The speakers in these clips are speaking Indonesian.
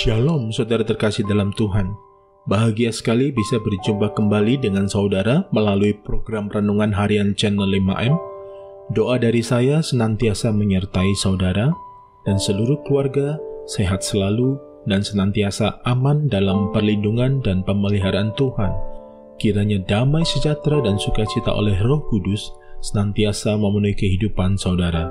Shalom saudara terkasih dalam Tuhan. Bahagia sekali bisa berjumpa kembali dengan saudara melalui program Renungan Harian Channel 5M. Doa dari saya senantiasa menyertai saudara dan seluruh keluarga sehat selalu dan senantiasa aman dalam perlindungan dan pemeliharaan Tuhan. Kiranya damai sejahtera dan sukacita oleh Roh Kudus senantiasa memenuhi kehidupan saudara.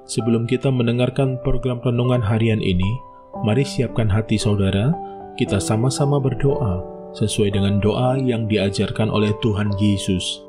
Sebelum kita mendengarkan program Renungan Harian ini, mari siapkan hati saudara, kita sama-sama berdoa sesuai dengan doa yang diajarkan oleh Tuhan Yesus.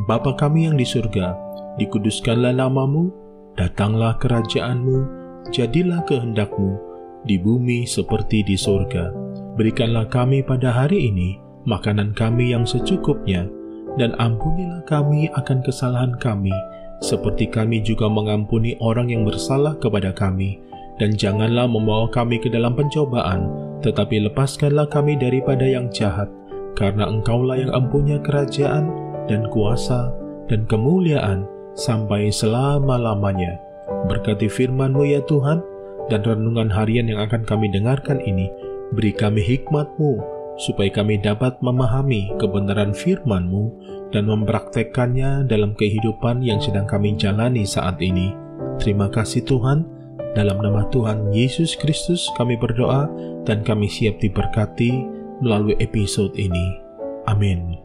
Bapa kami yang di surga, dikuduskanlah namamu, datanglah kerajaanmu, jadilah kehendak-Mu, di bumi seperti di surga. Berikanlah kami pada hari ini makanan kami yang secukupnya, dan ampunilah kami akan kesalahan kami, seperti kami juga mengampuni orang yang bersalah kepada kami. Dan janganlah membawa kami ke dalam pencobaan, tetapi lepaskanlah kami daripada yang jahat, karena Engkaulah yang empunya kerajaan, dan kuasa, dan kemuliaan, sampai selama-lamanya. Berkati firman-Mu ya Tuhan, dan renungan harian yang akan kami dengarkan ini, beri kami hikmat-Mu, supaya kami dapat memahami kebenaran firman-Mu, dan mempraktekkannya dalam kehidupan yang sedang kami jalani saat ini. Terima kasih Tuhan. Dalam nama Tuhan Yesus Kristus kami berdoa dan kami siap diberkati melalui episode ini. Amin.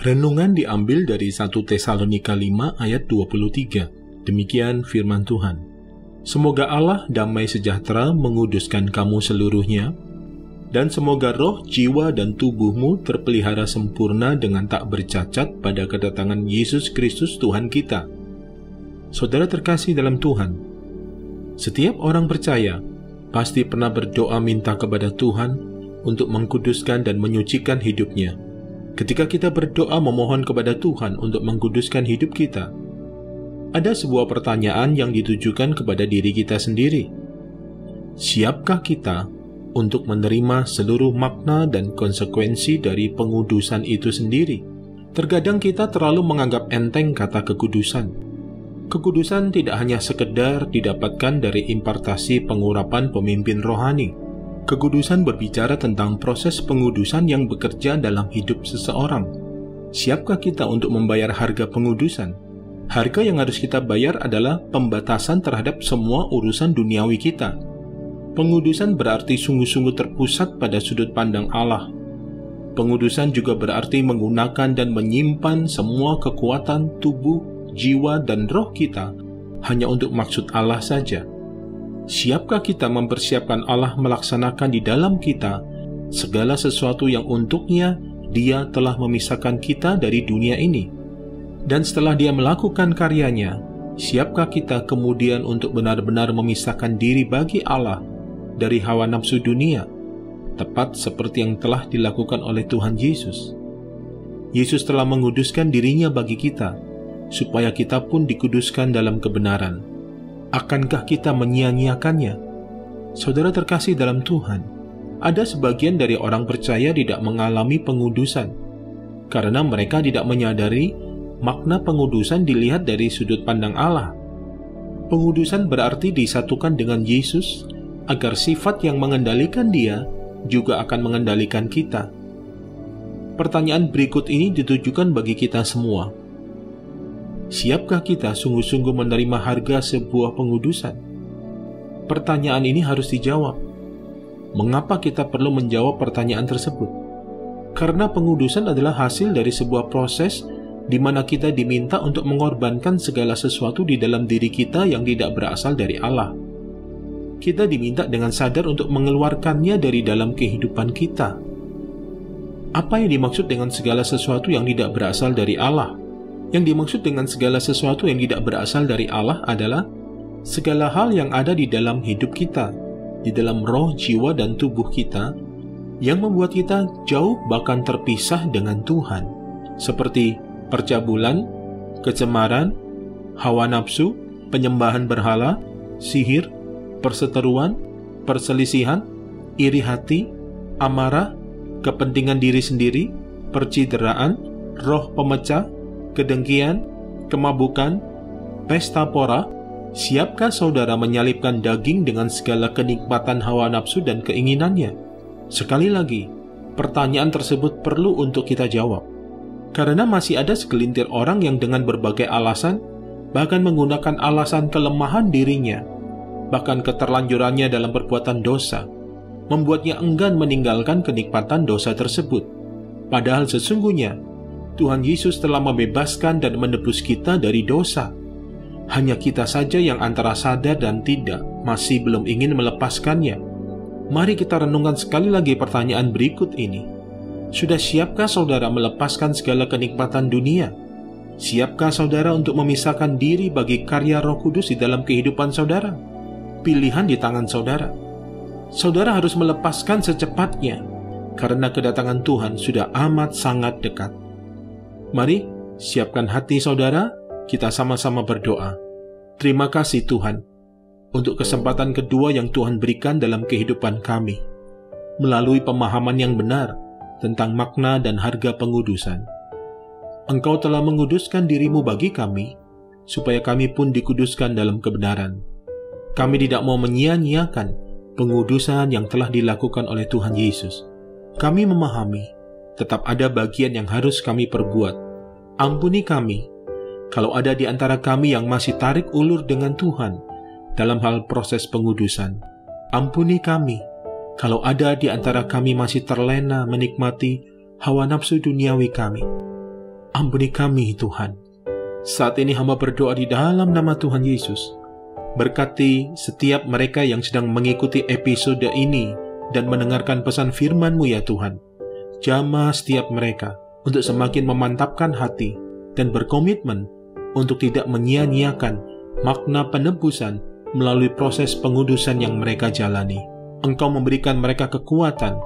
Renungan diambil dari 1 Tesalonika 5 ayat 23. Demikian firman Tuhan. Semoga Allah damai sejahtera menguduskan kamu seluruhnya, dan semoga roh, jiwa, dan tubuhmu terpelihara sempurna dengan tak bercacat pada kedatangan Yesus Kristus Tuhan kita. Saudara terkasih dalam Tuhan, setiap orang percaya pasti pernah berdoa minta kepada Tuhan untuk mengkuduskan dan menyucikan hidupnya. Ketika kita berdoa memohon kepada Tuhan untuk mengkuduskan hidup kita, ada sebuah pertanyaan yang ditujukan kepada diri kita sendiri. Siapkah kita untuk menerima seluruh makna dan konsekuensi dari pengudusan itu sendiri? Terkadang kita terlalu menganggap enteng kata kekudusan. Kekudusan tidak hanya sekedar didapatkan dari impartasi pengurapan pemimpin rohani. Kekudusan berbicara tentang proses pengudusan yang bekerja dalam hidup seseorang. Siapkah kita untuk membayar harga pengudusan? Harga yang harus kita bayar adalah pembatasan terhadap semua urusan duniawi kita. Pengudusan berarti sungguh-sungguh terpusat pada sudut pandang Allah. Pengudusan juga berarti menggunakan dan menyimpan semua kekuatan tubuh, jiwa, dan roh kita hanya untuk maksud Allah saja. Siapkah kita mempersiapkan Allah melaksanakan di dalam kita segala sesuatu yang untuknya Dia telah memisahkan kita dari dunia ini? Dan setelah Dia melakukan karyanya, siapkah kita kemudian untuk benar-benar memisahkan diri bagi Allah dari hawa nafsu dunia, tepat seperti yang telah dilakukan oleh Tuhan Yesus? Yesus telah menguduskan dirinya bagi kita, supaya kita pun dikuduskan dalam kebenaran. Akankah kita menyia-nyiakannya? Saudara terkasih dalam Tuhan, ada sebagian dari orang percaya tidak mengalami pengudusan, karena mereka tidak menyadari makna pengudusan dilihat dari sudut pandang Allah. Pengudusan berarti disatukan dengan Yesus, agar sifat yang mengendalikan Dia juga akan mengendalikan kita. Pertanyaan berikut ini ditujukan bagi kita semua. Siapkah kita sungguh-sungguh menerima harga sebuah pengudusan? Pertanyaan ini harus dijawab. Mengapa kita perlu menjawab pertanyaan tersebut? Karena pengudusan adalah hasil dari sebuah proses di mana kita diminta untuk mengorbankan segala sesuatu di dalam diri kita yang tidak berasal dari Allah. Kita diminta dengan sadar untuk mengeluarkannya dari dalam kehidupan kita. Apa yang dimaksud dengan segala sesuatu yang tidak berasal dari Allah? Yang dimaksud dengan segala sesuatu yang tidak berasal dari Allah adalah segala hal yang ada di dalam hidup kita, di dalam roh, jiwa, dan tubuh kita, yang membuat kita jauh bahkan terpisah dengan Tuhan, seperti percabulan, kecemaran, hawa nafsu, penyembahan berhala, sihir, perseteruan, perselisihan, iri hati, amarah, kepentingan diri sendiri, percideraan, roh pemecah, kedengkian, kemabukan, pesta pora, Siapkah saudara menyalipkan daging dengan segala kenikmatan hawa nafsu dan keinginannya? Sekali lagi, pertanyaan tersebut perlu untuk kita jawab. Karena masih ada segelintir orang yang dengan berbagai alasan, bahkan menggunakan alasan kelemahan dirinya, bahkan keterlanjurannya dalam perbuatan dosa, membuatnya enggan meninggalkan kenikmatan dosa tersebut. Padahal sesungguhnya, Tuhan Yesus telah membebaskan dan menebus kita dari dosa. Hanya kita saja yang antara sadar dan tidak, masih belum ingin melepaskannya. Mari kita renungkan sekali lagi pertanyaan berikut ini. Sudah siapkah saudara melepaskan segala kenikmatan dunia? Siapkah saudara untuk memisahkan diri bagi karya Roh Kudus di dalam kehidupan saudara? Pilihan di tangan saudara. Saudara harus melepaskan secepatnya, karena kedatangan Tuhan sudah amat sangat dekat. Mari, siapkan hati saudara, kita sama-sama berdoa. Terima kasih Tuhan, untuk kesempatan kedua yang Tuhan berikan dalam kehidupan kami, melalui pemahaman yang benar tentang makna dan harga pengudusan. Engkau telah menguduskan dirimu bagi kami, supaya kami pun dikuduskan dalam kebenaran. Kami tidak mau menyia-nyiakan pengudusan yang telah dilakukan oleh Tuhan Yesus. Kami memahami, tetap ada bagian yang harus kami perbuat. Ampuni kami, kalau ada di antara kami yang masih tarik ulur dengan Tuhan dalam hal proses pengudusan. Ampuni kami, kalau ada di antara kami masih terlena menikmati hawa nafsu duniawi kami. Ampuni kami Tuhan. Saat ini hamba berdoa di dalam nama Tuhan Yesus. Berkati setiap mereka yang sedang mengikuti episode ini dan mendengarkan pesan firman-Mu ya Tuhan. Jamah setiap mereka untuk semakin memantapkan hati dan berkomitmen untuk tidak menyia-nyiakan makna penebusan melalui proses pengudusan yang mereka jalani. Engkau memberikan mereka kekuatan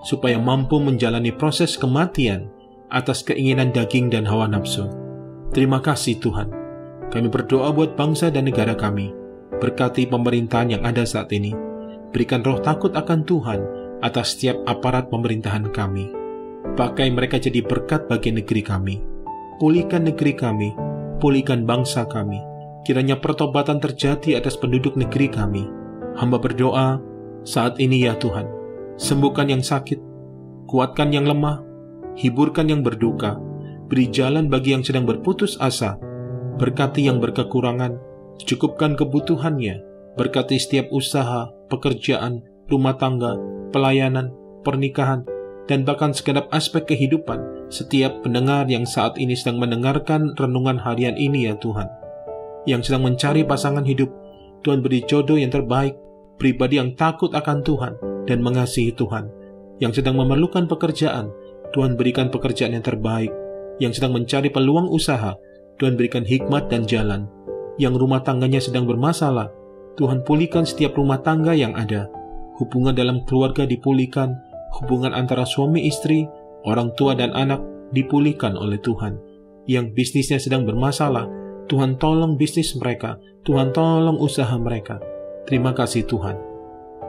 supaya mampu menjalani proses kematian atas keinginan daging dan hawa nafsu. Terima kasih Tuhan. Kami berdoa buat bangsa dan negara kami. Berkati pemerintahan yang ada saat ini. Berikan roh takut akan Tuhan atas setiap aparat pemerintahan kami. Pakai mereka jadi berkat bagi negeri kami. Pulihkan negeri kami, pulihkan bangsa kami. Kiranya pertobatan terjadi atas penduduk negeri kami. Hamba berdoa saat ini ya Tuhan. Sembuhkan yang sakit, kuatkan yang lemah, hiburkan yang berduka, beri jalan bagi yang sedang berputus asa, berkati yang berkekurangan, cukupkan kebutuhannya, berkati setiap usaha, pekerjaan, rumah tangga, pelayanan, pernikahan, dan bahkan segenap aspek kehidupan setiap pendengar yang saat ini sedang mendengarkan renungan harian ini ya Tuhan. Yang sedang mencari pasangan hidup, Tuhan beri jodoh yang terbaik, pribadi yang takut akan Tuhan dan mengasihi Tuhan. Yang sedang memerlukan pekerjaan, Tuhan berikan pekerjaan yang terbaik. Yang sedang mencari peluang usaha, Tuhan berikan hikmat dan jalan. Yang rumah tangganya sedang bermasalah, Tuhan pulihkan setiap rumah tangga yang ada. Hubungan dalam keluarga dipulihkan, hubungan antara suami istri, orang tua dan anak dipulihkan oleh Tuhan. Yang bisnisnya sedang bermasalah, Tuhan tolong bisnis mereka, Tuhan tolong usaha mereka. Terima kasih Tuhan.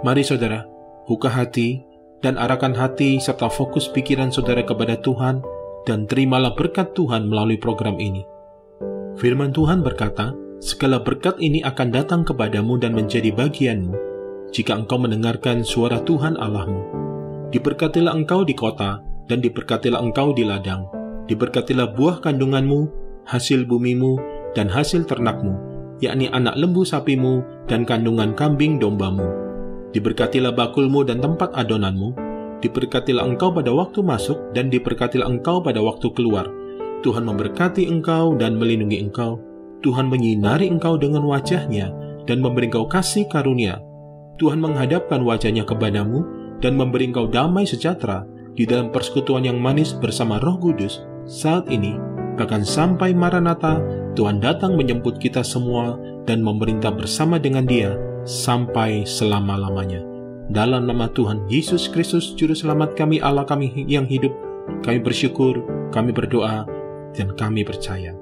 Mari saudara, buka hati dan arahkan hati serta fokus pikiran saudara kepada Tuhan dan terimalah berkat Tuhan melalui program ini. Firman Tuhan berkata, segala berkat ini akan datang kepadamu dan menjadi bagianmu jika engkau mendengarkan suara Tuhan Allahmu. Diberkatilah engkau di kota dan diberkatilah engkau di ladang. Diberkatilah buah kandunganmu, hasil bumimu, dan hasil ternakmu, yakni anak lembu sapimu dan kandungan kambing dombamu. Diberkatilah bakulmu dan tempat adonanmu. Diberkatilah engkau pada waktu masuk dan diberkatilah engkau pada waktu keluar. Tuhan memberkati engkau dan melindungi engkau. Tuhan menyinari engkau dengan wajah-Nya dan memberi engkau kasih karunia. Tuhan menghadapkan wajah-Nya kepadamu dan memberi engkau damai sejahtera di dalam persekutuan yang manis bersama Roh Kudus saat ini, bahkan sampai Maranatha, Tuhan datang menjemput kita semua dan memerintah bersama dengan Dia sampai selama-lamanya. Dalam nama Tuhan Yesus Kristus, Juru Selamat kami, Allah kami yang hidup, kami bersyukur, kami berdoa, dan kami percaya.